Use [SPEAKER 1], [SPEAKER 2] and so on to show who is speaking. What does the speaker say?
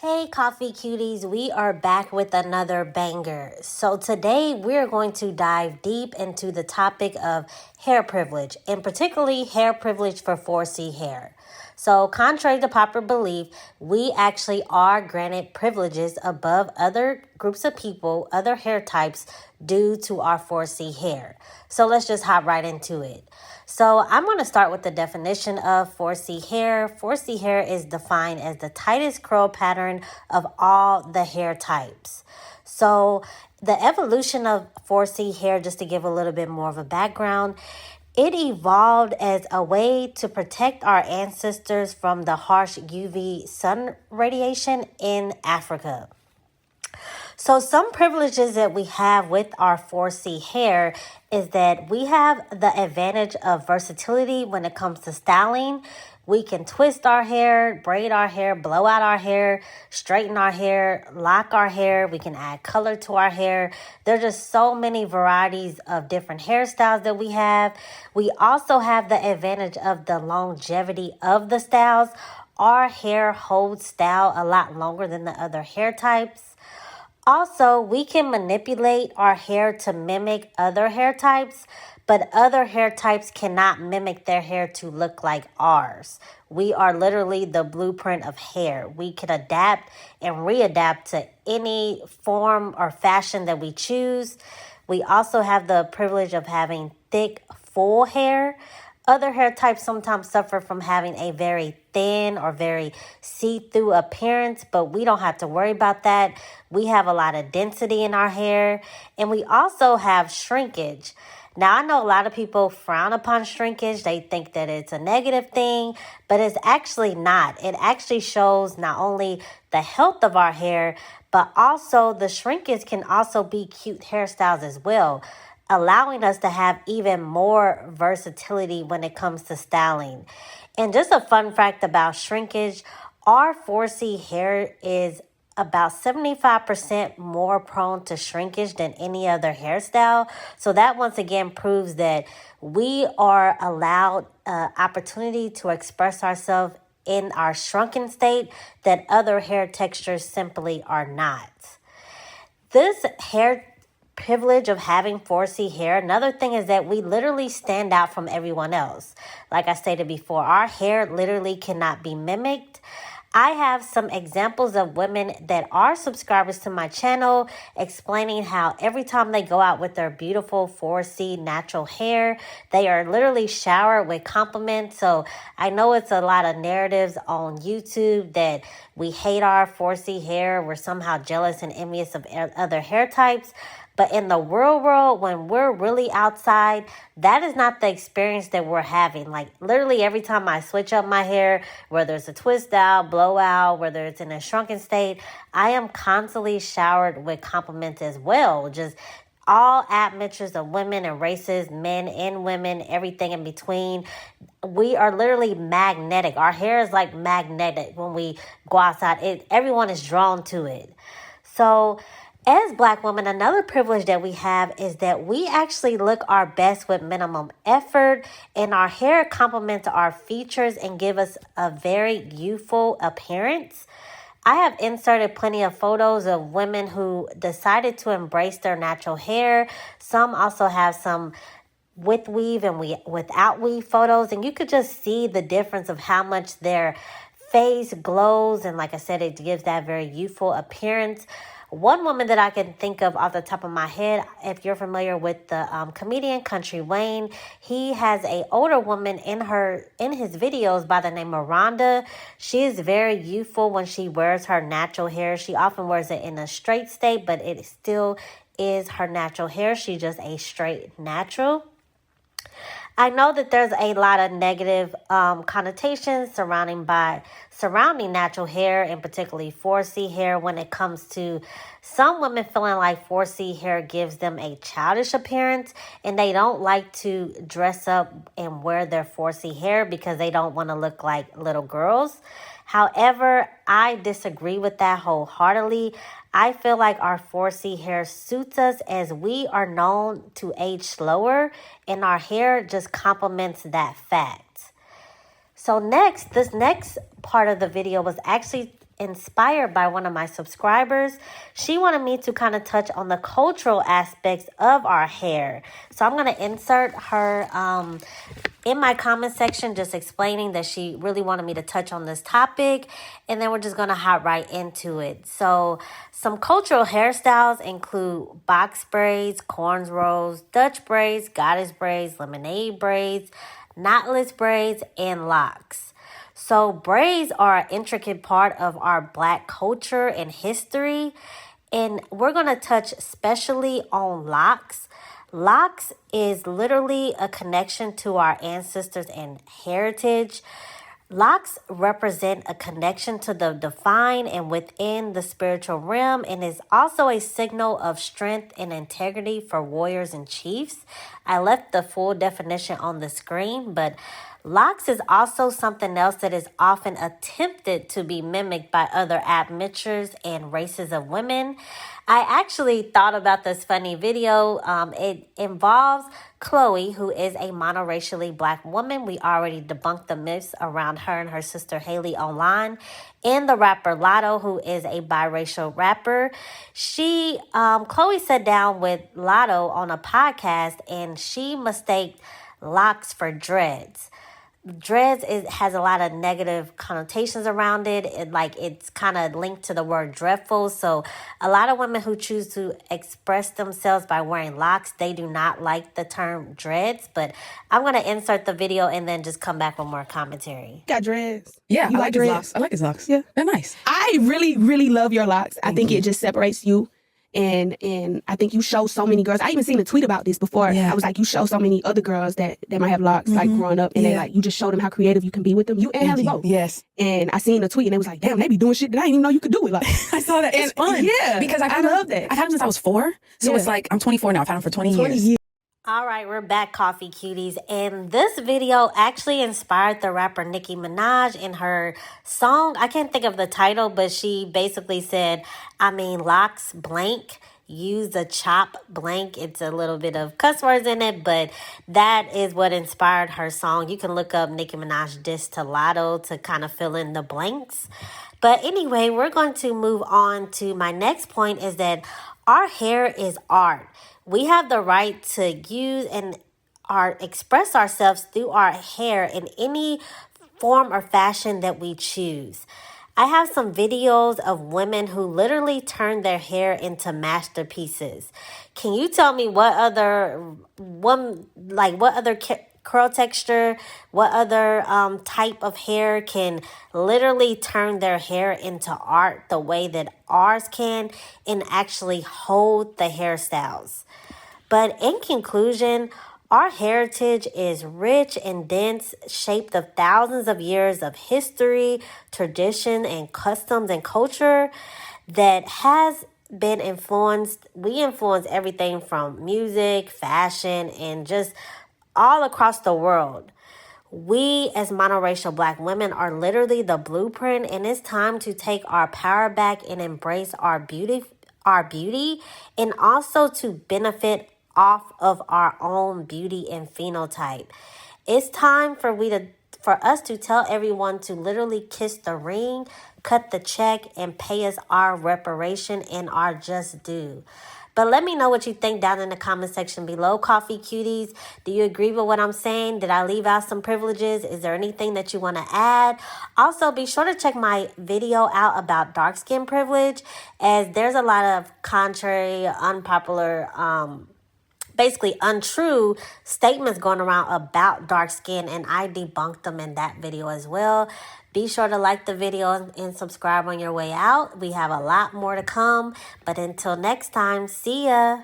[SPEAKER 1] Hey coffee cuties, we are back with another banger. So today we're going to dive deep into the topic of hair privilege, and particularly hair privilege for 4C hair. So contrary to popular belief, we actually are granted privileges above other groups of people, other hair types, due to our 4C hair. So let's just hop right into it. So I'm going to start with the definition of 4C hair. 4C hair is defined as the tightest curl pattern of all the hair types. So the evolution of 4C hair, just to give a little bit more of a background, it evolved as a way to protect our ancestors from the harsh UV sun radiation in Africa. So some privileges that we have with our 4C hair is that we have the advantage of versatility when it comes to styling. We can twist our hair, braid our hair, blow out our hair, straighten our hair, lock our hair. We can add color to our hair. There's just so many varieties of different hairstyles that we have. We also have the advantage of the longevity of the styles. Our hair holds style a lot longer than the other hair types. Also, we can manipulate our hair to mimic other hair types, but other hair types cannot mimic their hair to look like ours. We are literally the blueprint of hair. We can adapt and readapt to any form or fashion that we choose. We also have the privilege of having thick, full hair. Other hair types sometimes suffer from having a very thin or very see-through appearance, but we don't have to worry about that. We have a lot of density in our hair, and we also have shrinkage. Now, I know a lot of people frown upon shrinkage. They think that it's a negative thing, but it's actually not. It actually shows not only the health of our hair, but also the shrinkage can also be cute hairstyles as well, allowing us to have even more versatility when it comes to styling. And just a fun fact about shrinkage, our 4C hair is about 75% more prone to shrinkage than any other hairstyle. So that once again proves that we are allowed opportunity to express ourselves in our shrunken state that other hair textures simply are not. This hair privilege of having 4C hair, another thing is that we literally stand out from everyone else. Like I stated before, our hair literally cannot be mimicked. I have some examples of women that are subscribers to my channel explaining how every time they go out with their beautiful 4C natural hair, they are literally showered with compliments. So I know it's a lot of narratives on YouTube that we hate our 4C hair. We're somehow jealous and envious of other hair types. But in the real world, when we're really outside, that is not the experience that we're having. Like literally every time I switch up my hair, whether it's a twist out, blowout, whether it's in a shrunken state, I am constantly showered with compliments as well. Just all admixtures of women and races, men and women, everything in between. We are literally magnetic. Our hair is like magnetic when we go outside. Everyone is drawn to it. So as Black women, another privilege that we have is that we actually look our best with minimum effort, and our hair complements our features and give us a very youthful appearance. I have inserted plenty of photos of women who decided to embrace their natural hair. Some also have some with weave and without weave photos, and you could just see the difference of how much their face glows, and like I said, it gives that very youthful appearance. One woman that I can think of off the top of my head, if you're familiar with the comedian Country Wayne, he has an older woman in his videos by the name of Rhonda. She is very youthful when she wears her natural hair. She often wears it in a straight state, but it still is her natural hair. She's just a straight natural. I know that there's a lot of negative connotations surrounding natural hair, and particularly 4C hair, when it comes to some women feeling like 4C hair gives them a childish appearance, and they don't like to dress up and wear their 4C hair because they don't want to look like little girls. However, I disagree with that wholeheartedly. I feel like our 4C hair suits us as we are known to age slower, and our hair just complements that fact. So this next part of the video was actually inspired by one of my subscribers. She wanted me to kind of touch on the cultural aspects of our hair. So I'm going to insert her in my comment section, just explaining that she really wanted me to touch on this topic, and then we're just going to hop right into it. So some cultural hairstyles include box braids, cornrows, Dutch braids, goddess braids, lemonade braids, knotless braids, and locks. So braids are an intricate part of our Black culture and history, and we're going to touch especially on locks. Locks is literally a connection to our ancestors and heritage. Locks represent a connection to the divine and within the spiritual realm, and is also a signal of strength and integrity for warriors and chiefs. I left the full definition on the screen, but locks is also something else that is often attempted to be mimicked by other admixtures and races of women. I actually thought about this funny video. It involves Chloe, who is a monoracially Black woman. We already debunked the myths around her and her sister Haley online. And the rapper Lotto, who is a biracial rapper. Chloe sat down with Lotto on a podcast, and she mistaked locks for dreads. Dreads has a lot of negative connotations around it. It's kind of linked to the word dreadful. So a lot of women who choose to express themselves by wearing locks, they do not like the term dreads. But I'm going to insert the video and then just come back with more commentary.
[SPEAKER 2] Got dreads.
[SPEAKER 3] Yeah,
[SPEAKER 2] You
[SPEAKER 3] I like his
[SPEAKER 2] dreads?
[SPEAKER 3] locks. I like his locks.
[SPEAKER 2] Yeah.
[SPEAKER 3] They're nice.
[SPEAKER 2] I really, really love your locks. I think it just separates you. And I think you show so many girls. I even seen a tweet about this before.
[SPEAKER 3] Yeah.
[SPEAKER 2] I was like, you show so many other girls that might have locks, like growing up, and they like, you just show them how creative you can be with them. You and Haley both.
[SPEAKER 3] Yes.
[SPEAKER 2] And I seen a tweet and it was like, damn, they be doing shit that I didn't even know you could do it. Like,
[SPEAKER 3] I saw that. It's fun.
[SPEAKER 2] Yeah.
[SPEAKER 3] Because
[SPEAKER 2] I love that.
[SPEAKER 3] I've had them since I was 4. So
[SPEAKER 2] Yeah.
[SPEAKER 3] it's like, I'm 24 now. I've had them for 20
[SPEAKER 2] 20
[SPEAKER 3] years.
[SPEAKER 2] years.
[SPEAKER 1] All right, we're back, Coffee Cuties. And this video actually inspired the rapper Nicki Minaj in her song. I can't think of the title, but she basically said, locks blank, use a chop blank. It's a little bit of cuss words in it, but that is what inspired her song. You can look up Nicki Minaj diss to Lotto to kind of fill in the blanks. But anyway, we're going to move on to my next point, is that our hair is art. We have the right to use and express ourselves through our hair in any form or fashion that we choose. I have some videos of women who literally turn their hair into masterpieces. Can you tell me what other curl texture, what other type of hair can literally turn their hair into art the way that ours can and actually hold the hairstyles? But in conclusion, our heritage is rich and dense, shaped of thousands of years of history, tradition, and customs and culture that has been influenced. We influence everything from music, fashion, and just all across the world. We as monoracial Black women are literally the blueprint, and it's time to take our power back and embrace our beauty, and also to benefit off of our own beauty and phenotype. It's time for us to tell everyone to literally kiss the ring, cut the check, and pay us our reparation and our just due. But let me know what you think down in the comment section below, Coffee Cuties. Do you agree with what I'm saying? Did I leave out some privileges? Is there anything that you want to add? Also, be sure to check my video out about dark skin privilege, as there's a lot of contrary, unpopular, basically untrue statements going around about dark skin, and I debunked them in that video as well. Be sure to like the video and subscribe on your way out. We have a lot more to come, but until next time, see ya.